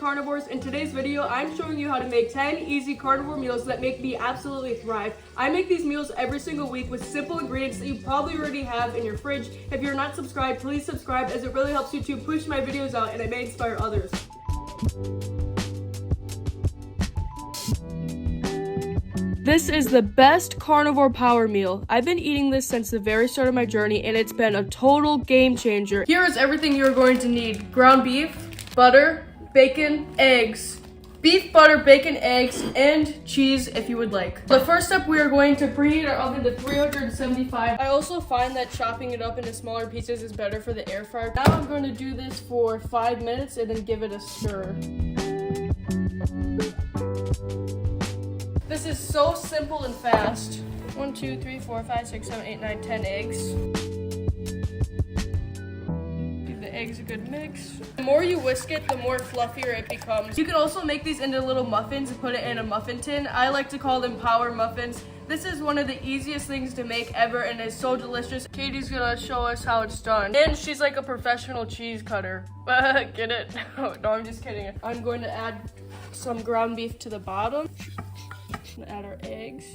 Carnivores. In today's video, I'm showing you how to make 10 easy carnivore meals that make me absolutely thrive. I make these meals every single week with simple ingredients that you probably already have in your fridge. If you're not subscribed, please subscribe as it really helps YouTube push my videos out and it may inspire others. This is the best carnivore power meal. I've been eating this since the very start of my journey and it's been a total game changer. Here is everything you're going to need. Ground beef, butter, bacon, eggs. Beef, butter, bacon, eggs, and cheese if you would like. The first step, we are going to preheat our oven to 375. I also find that chopping it up into smaller pieces is better for the air fryer. Now I'm going to do this for 5 minutes and then give it a stir. This is so simple and fast. 1, 2, 3, 4, 5, 6, 7, 8, 9, 10 eggs. Give the eggs a good mix. The more you whisk it, the more fluffier it becomes. You can also make these into little muffins and put it in a muffin tin. I like to call them power muffins. This is one of the easiest things to make ever and it's so delicious. Katie's gonna show us how it's done. And she's like a professional cheese cutter. Get it? No, I'm just kidding. I'm going to add some ground beef to the bottom. Add our eggs.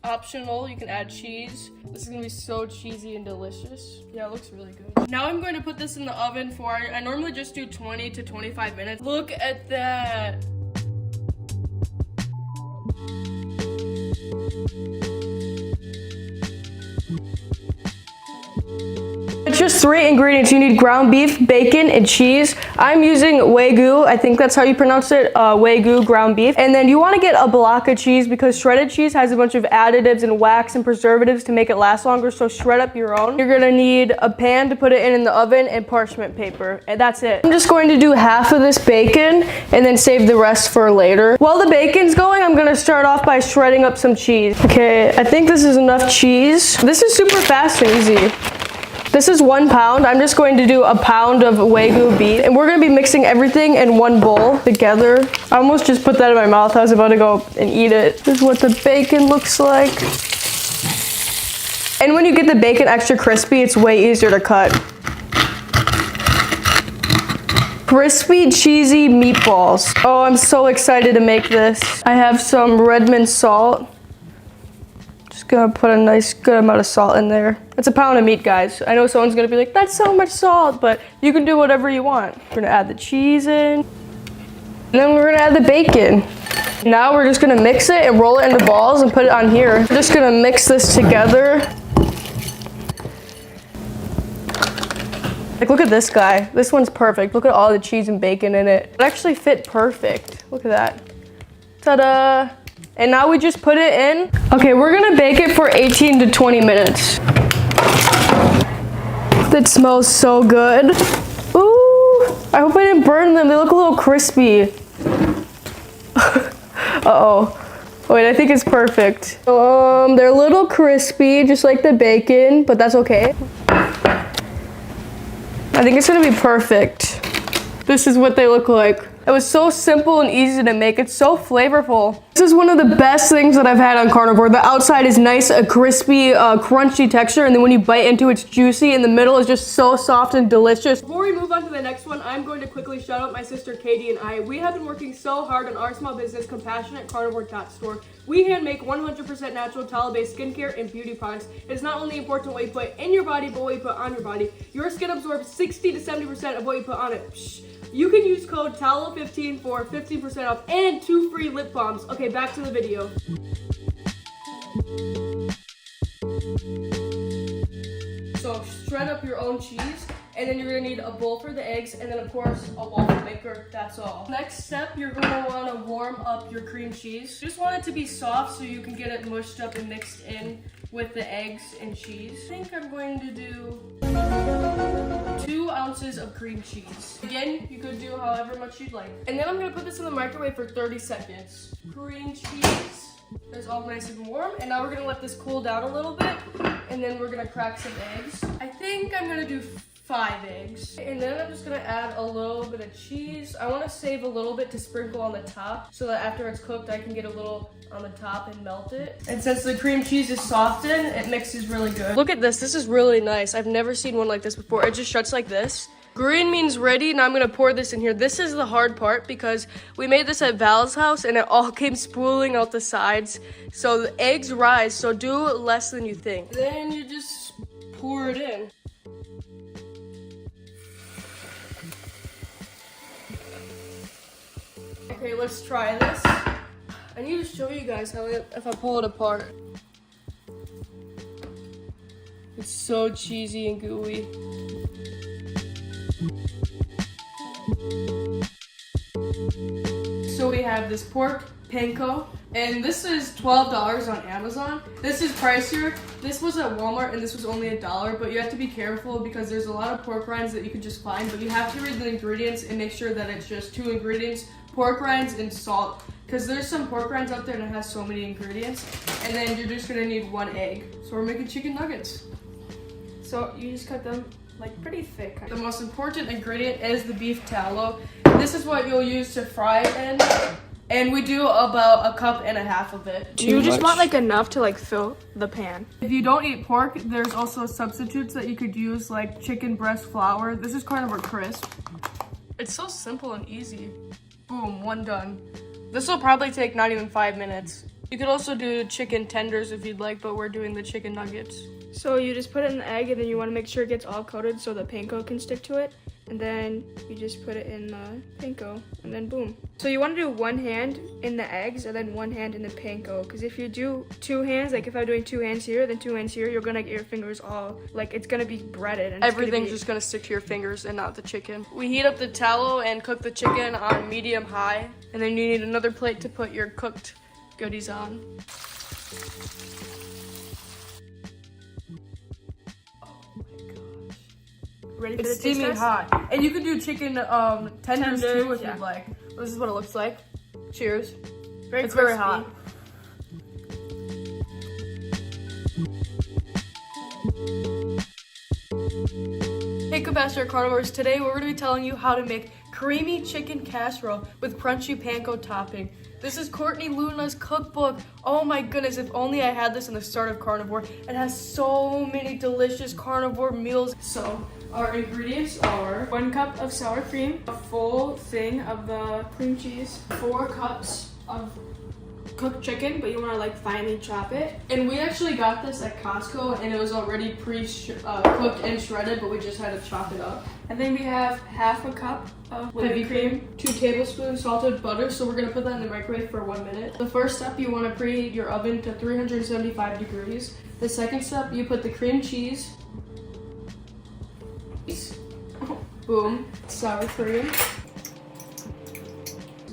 Optional, you can add cheese. This is gonna be so cheesy and delicious. Yeah, it looks really good. Now I'm going to put this in the oven for, I normally just do 20 to 25 minutes. Look at that. Just 3 ingredients. You need ground beef, bacon, and cheese. I'm using Wagyu. I think that's how you pronounce it. Wagyu ground beef. And then you want to get a block of cheese because shredded cheese has a bunch of additives and wax and preservatives to make it last longer. So shred up your own. You're gonna need a pan to put it in the oven and parchment paper. And that's it. I'm just going to do half of this bacon and then save the rest for later. While the bacon's going, I'm gonna start off by shredding up some cheese. Okay, I think this is enough cheese. This is super fast and easy. This is 1 pound. I'm just going to do a pound of Wagyu beef. And we're gonna be mixing everything in one bowl together. I almost just put that in my mouth. I was about to go and eat it. This is what the bacon looks like. And when you get the bacon extra crispy, it's way easier to cut. Crispy, cheesy meatballs. Oh, I'm so excited to make this. I have some Redmond salt. Just gonna put a nice good amount of salt in there. It's a pound of meat, guys. I know someone's gonna be like, that's so much salt, but you can do whatever you want. We're gonna add the cheese in. And then we're gonna add the bacon. Now we're just gonna mix it and roll it into balls and put it on here. We're just gonna mix this together. Like, look at this guy. This one's perfect. Look at all the cheese and bacon in it. It actually fit perfect. Look at that. Ta-da! And now we just put it in. Okay, we're gonna bake it for 18 to 20 minutes. That smells so good. Ooh, I hope I didn't burn them. They look a little crispy. Uh-oh. Wait, I think it's perfect. They're a little crispy, just like the bacon, but that's okay. I think it's gonna be perfect. This is what they look like. It was so simple and easy to make. It's so flavorful. This is one of the best things that I've had on carnivore. The outside is nice, a crispy, crunchy texture, and then when you bite into it, it's juicy, and the middle is just so soft and delicious. Before we move on to the next one, I'm going to quickly shout out my sister Katie and I. We have been working so hard on our small business, Compassionate Carnivore Tot Store. We hand make 100% natural towel-based skincare and beauty products. It's not only important what you put in your body, but what you put on your body. Your skin absorbs 60 to 70% of what you put on it. Psh. You can use code TALO15 for 15% off and 2 free lip balms. Okay, back to the video. So shred up your own cheese, and then you're gonna need a bowl for the eggs, and then of course a waffle maker, that's all. Next step, you're gonna wanna warm up your cream cheese. Just want it to be soft so you can get it mushed up and mixed in with the eggs and cheese. I think I'm going to do 2 ounces of cream cheese. Again, you could do however much you'd like. And then I'm gonna put this in the microwave for 30 seconds. Cream cheese is all nice and warm. And now we're gonna let this cool down a little bit. And then we're gonna crack some eggs. I think I'm gonna do 5 eggs. And then I'm just gonna add a little bit of cheese. I wanna save a little bit to sprinkle on the top so that after it's cooked, I can get a little on the top and melt it. And since the cream cheese is softened, it mixes really good. Look at this, this is really nice. I've never seen one like this before. It just shuts like this. Green means ready, and I'm gonna pour this in here. This is the hard part because we made this at Val's house and it all came spooling out the sides. So the eggs rise, so do less than you think. Then you just pour it in. Okay, let's try this. I need to show you guys how if I pull it apart. It's so cheesy and gooey. So we have this pork panko, and this is $12 on Amazon. This is pricier. This was at Walmart, and this was only $1, but you have to be careful because there's a lot of pork rinds that you can just find, but you have to read the ingredients and make sure that it's just 2 ingredients, pork rinds and salt, because there's some pork rinds out there and it has so many ingredients, and then you're just gonna need 1 egg. So we're making chicken nuggets. So you just cut them like pretty thick. The most important ingredient is the beef tallow. This is what you'll use to fry it in, and we do about 1.5 cups of it. Do you just want like enough to like fill the pan? If you don't eat pork, there's also substitutes that you could use, like chicken breast flour. This is Carnivore Crisp. It's so simple and easy. Boom, 1 done. This will probably take not even 5 minutes. You could also do chicken tenders if you'd like, but we're doing the chicken nuggets. So you just put it in the egg, and then you want to make sure it gets all coated so the panko can stick to it. And then you just put it in the panko, and then boom. So you want to do 1 hand in the eggs and then 1 hand in the panko. Because if you do 2 hands, like if I'm doing 2 hands here, then 2 hands here, you're going to get your fingers all, like it's going to be breaded. And everything's just going to stick to your fingers and not the chicken. We heat up the tallow and cook the chicken on medium high. And then you need another plate to put your cooked goodies on. Ready for It's the taste steaming test? hot. And you can do chicken tenders too if you'd like. This is what it looks like. Cheers. It's crispy. very hot. Hey Capacitor Carnivores, today we're going to be telling you how to make creamy chicken casserole with crunchy panko topping. This is Courtney Luna's cookbook. Oh my goodness, if only I had this in the start of Carnivore. It has so many delicious carnivore meals. So, our ingredients are 1 cup of sour cream, a full thing of the cream cheese, 4 cups of cooked chicken, but you want to like finely chop it. And we actually got this at Costco, and it was already cooked and shredded, but we just had to chop it up. And then we have half a cup of whipped cream, 2 tablespoons salted butter, so we're gonna put that in the microwave for 1 minute. The first step, you wanna preheat your oven to 375 degrees. The second step, you put the cream cheese, boom, sour cream,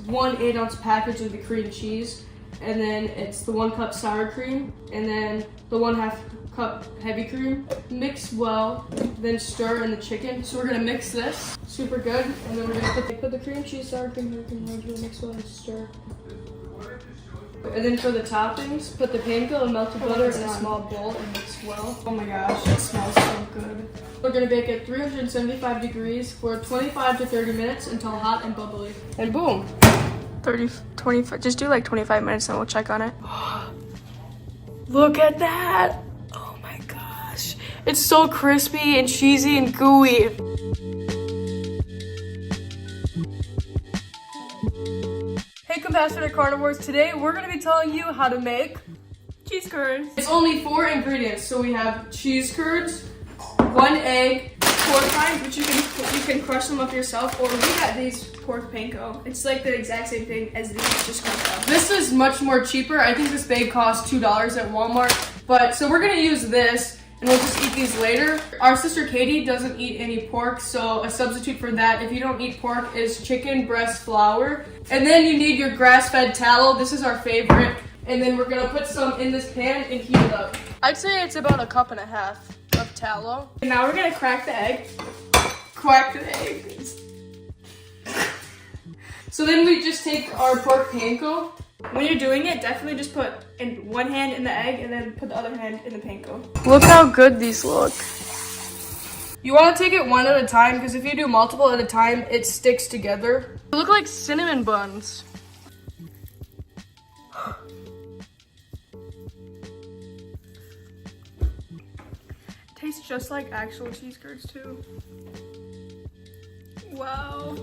1 8-ounce package of the cream cheese, and then it's the 1 cup sour cream, and then the 1/2 cup heavy cream. Mix well, then stir in the chicken. So we're gonna mix this super good, and then we're gonna put the cream cheese, sour cream, mix well and stir. And then for the toppings, put the panko and melted butter in a small bowl and mix well. Oh my gosh, it smells so good. We're gonna bake at 375 degrees for 25 to 30 minutes until hot and bubbly. And boom. 25, just do like 25 minutes and we'll check on it. Look at that. Oh my gosh. It's so crispy and cheesy and gooey. Hey Capacitor Carnivores, today we're going to be telling you how to make Cheese curds. It's only 4 ingredients, so we have cheese curds, 1 egg, pork rinds, which you can crush them up yourself, or we got these pork panko. It's like the exact same thing as these, just crushed up. This is much more cheaper. I think this bag costs $2 at Walmart, but so we're gonna use this and we'll just eat these later. Our sister Katie doesn't eat any pork, so a substitute for that, if you don't eat pork, is chicken breast flour. And then you need your grass-fed tallow. This is our favorite. And then we're gonna put some in this pan and heat it up. I'd say it's about 1.5 cups of tallow. And now we're gonna crack the egg. Crack the egg. So then we just take our pork panko. When you're doing it, definitely just put in 1 hand in the egg and then put the other hand in the panko. Look how good these look. You want to take it 1 at a time, because if you do multiple at a time, it sticks together. They look like cinnamon buns. Tastes just like actual cheese curds too. Wow.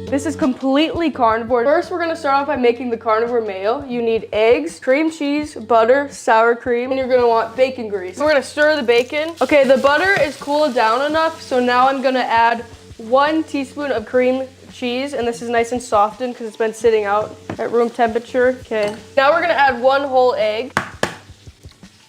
This is completely carnivore. First, we're gonna start off by making the carnivore mayo. You need eggs, cream cheese, butter, sour cream, and you're gonna want bacon grease. We're gonna stir the bacon. Okay, the butter is cooled down enough, so now I'm gonna add 1 teaspoon of cream cheese, and this is nice and softened because it's been sitting out at room temperature. Okay, now we're gonna add 1 whole egg.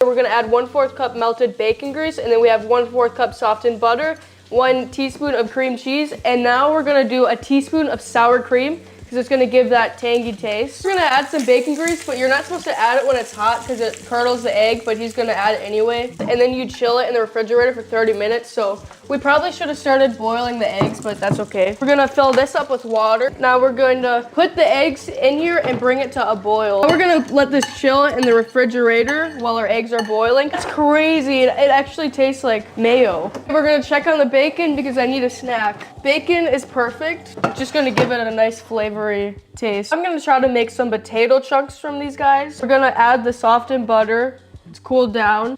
We're gonna add 1/4 cup melted bacon grease, and then we have 1/4 cup softened butter, 1 teaspoon of cream cheese, and now we're gonna do a teaspoon of sour cream because it's gonna give that tangy taste. We're gonna add some bacon grease, but you're not supposed to add it when it's hot because it curdles the egg, but he's gonna add it anyway. And then you chill it in the refrigerator for 30 minutes. So we probably should have started boiling the eggs, but that's okay. We're gonna fill this up with water. Now we're going to put the eggs in here and bring it to a boil. We're gonna let this chill in the refrigerator while our eggs are boiling. That's crazy. It actually tastes like mayo. We're gonna check on the bacon because I need a snack. Bacon is perfect. It's just gonna give it a nice flavory taste. I'm gonna try to make some potato chunks from these guys. We're gonna add the softened butter. It's cooled down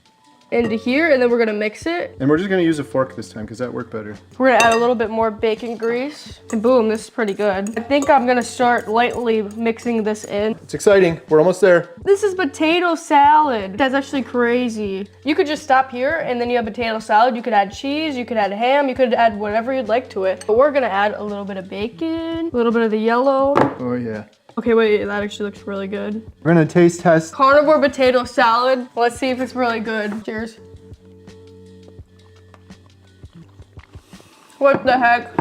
into here, and then we're gonna mix it. And we're just gonna use a fork this time because that worked better. We're gonna add a little bit more bacon grease, and boom, this is pretty good. I think I'm gonna start lightly mixing this in. It's exciting. We're almost there. This is potato salad. That's actually crazy. You could just stop here, and then you have potato salad. You could add cheese, you could add ham, you could add whatever you'd like to it. But we're gonna add a little bit of bacon, a little bit of the yellow. Oh yeah. Okay, wait, that actually looks really good. We're gonna taste test. Carnivore potato salad. Let's see if it's really good. Cheers. What the heck?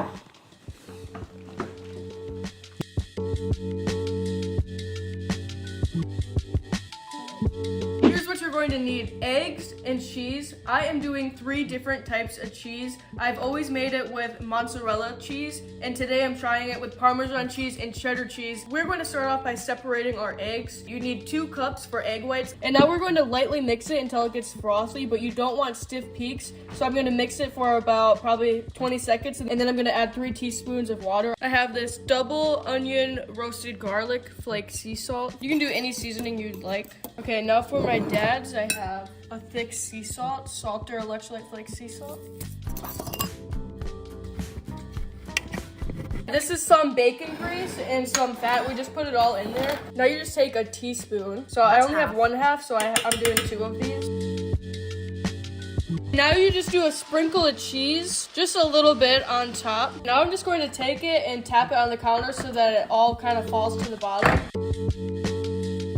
Here's what you're going to need: eggs and cheese. I am doing 3 different types of cheese. I've always made it with mozzarella cheese, and today I'm trying it with Parmesan cheese and cheddar cheese. We're going to start off by separating our eggs. You need 2 cups for egg whites, and now we're going to lightly mix it until it gets frothy, but you don't want stiff peaks. So I'm going to mix it for about probably 20 seconds, and then I'm going to add 3 teaspoons of water. I have this double onion roasted garlic flake sea salt. You can do any seasoning you'd like. Okay, now for my dad's, I have a thick sea salt, salter electrolyte flake sea salt. This is some bacon grease and some fat. We just put it all in there. Now you just take a teaspoon. So I only have 1/2, so I'm doing 2 of these. Now you just do a sprinkle of cheese, just a little bit on top. Now I'm just going to take it and tap it on the counter so that it all kind of falls to the bottom.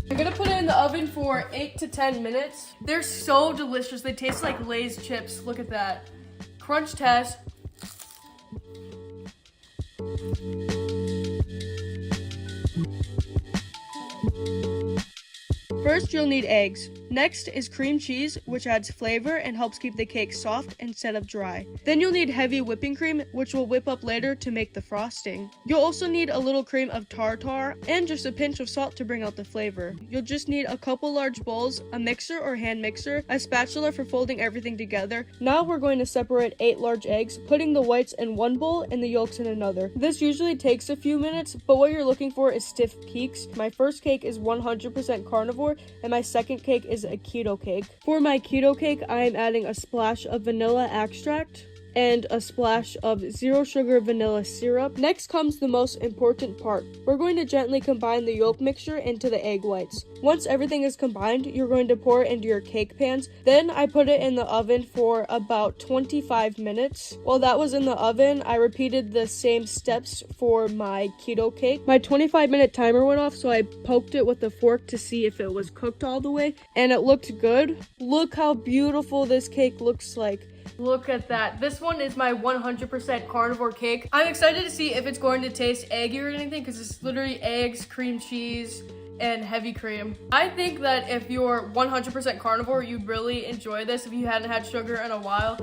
I'm gonna put it in the oven for 8 to 10 minutes. They're so delicious. They taste like Lay's chips. Look at that. Crunch test. First, you'll need eggs. Next is cream cheese, which adds flavor and helps keep the cake soft instead of dry. Then you'll need heavy whipping cream, which we'll whip up later to make the frosting. You'll also need a little cream of tartar and just a pinch of salt to bring out the flavor. You'll just need a couple large bowls, a mixer or hand mixer, a spatula for folding everything together. Now we're going to separate 8 large eggs, putting the whites in one bowl and the yolks in another. This usually takes a few minutes, but what you're looking for is stiff peaks. My first cake is 100% carnivore, and my second cake is a keto cake. For my keto cake, I am adding a splash of vanilla extract and a splash of 0 sugar vanilla syrup. Next comes the most important part. We're going to gently combine the yolk mixture into the egg whites. Once everything is combined, you're going to pour it into your cake pans. Then I put it in the oven for about 25 minutes. While that was in the oven, I repeated the same steps for my keto cake. My 25-minute timer went off, so I poked it with a fork to see if it was cooked all the way, and it looked good. Look how beautiful this cake looks like. Look at that. This one is my 100% carnivore cake. I'm excited to see if it's going to taste eggy or anything because it's literally eggs, cream cheese, and heavy cream. I think that if you're 100% carnivore, you'd really enjoy this if you hadn't had sugar in a while.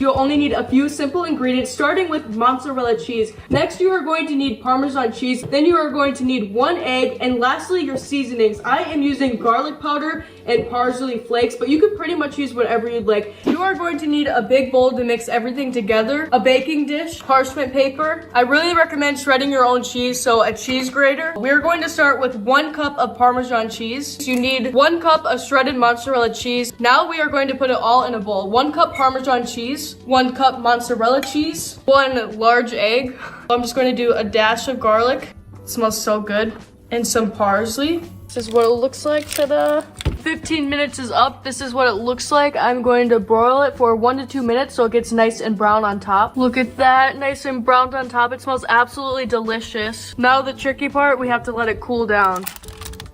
You'll only need a few simple ingredients, starting with mozzarella cheese. Next, you are going to need Parmesan cheese. Then you are going to need 1 egg, and lastly, your seasonings. I am using garlic powder and parsley flakes, but you could pretty much use whatever you'd like. You are going to need a big bowl to mix everything together, a baking dish, parchment paper. I really recommend shredding your own cheese, so a cheese grater. We're going to start with 1 cup of Parmesan cheese. You need 1 cup of shredded mozzarella cheese. Now we are going to put it all in a bowl. 1 cup Parmesan cheese, 1 cup mozzarella cheese, 1 large egg. I'm just going to do a dash of garlic. It smells so good. And some parsley. This is what it looks like. Ta-da! 15 minutes is up. This is what it looks like. I'm going to broil it for 1 to 2 minutes so it gets nice and brown on top. Look at that, nice and browned on top. It smells absolutely delicious. Now the tricky part, we have to let it cool down.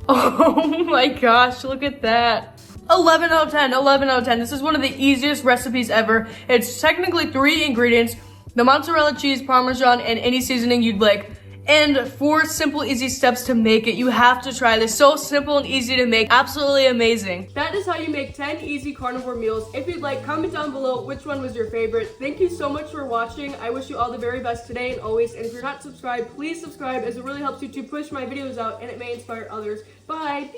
Oh my gosh, look at that. 11 out of 10, 11 out of 10. This is one of the easiest recipes ever. It's technically 3 ingredients: the mozzarella cheese, Parmesan, and any seasoning you'd like. And 4 simple, easy steps to make it. You have to try this. So simple and easy to make. Absolutely amazing. That is how you make 10 easy carnivore meals. If you'd like, comment down below which one was your favorite. Thank you so much for watching. I wish you all the very best today and always. And if you're not subscribed, please subscribe, as it really helps YouTube push my videos out and it may inspire others. Bye.